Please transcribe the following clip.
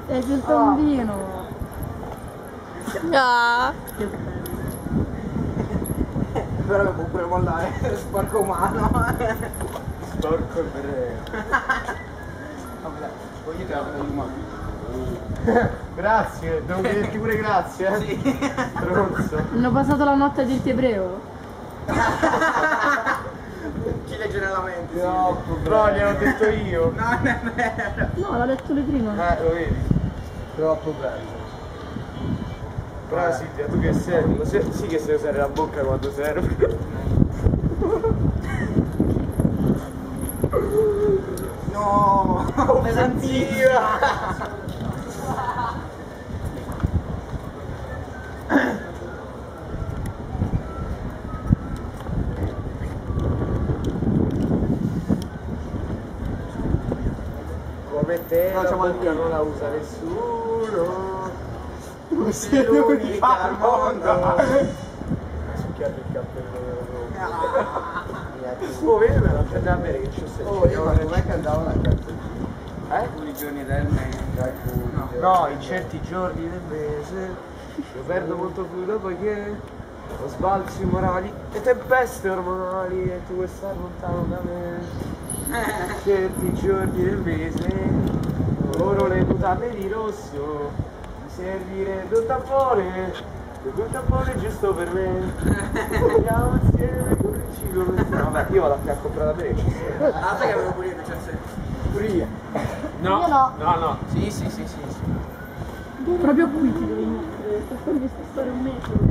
È sul tombino. Ah. Però mi può pure mollare, sporco mano. Sporco il breve. Vabbè, poi io te la prendo in mano. Grazie, devo dirti pure grazie, eh? Sì. Stronzo. Hanno passato la notte a dirti ebreo? Chi legge nella mente? No, però gliel'ho detto io. No, non è vero. No, l'ha detto lui prima. Lo vedi? Troppo bello. Però Silvia, tu che servi? Sì che se usare la bocca quando serve. No, pesantiva. Come te la bocca non la usa nessuno. Tu sei l'unica al mondo. Succhiato il cappello della roba. Oh, vedi me la prende a bere che c'ho sempre. Oh, io guarda com'è che andavo la cartellina. Alcuni giorni del mese. No, in certi giorni del mese io perdo molto fluido poiché ho sbalzi morali e tempeste ormonali e tu vuoi stare lontano da me. Certi giorni del mese oro le mutande di rosso, mi servirebbe un tampone giusto per me. Andiamo insieme con il cibo. Vabbè, io vado a comprare da bere. Ah, sai che avevo pure io 17? Pure io. No, io no. No. Sì. Proprio qui ti devi mettere, sto stare un metro.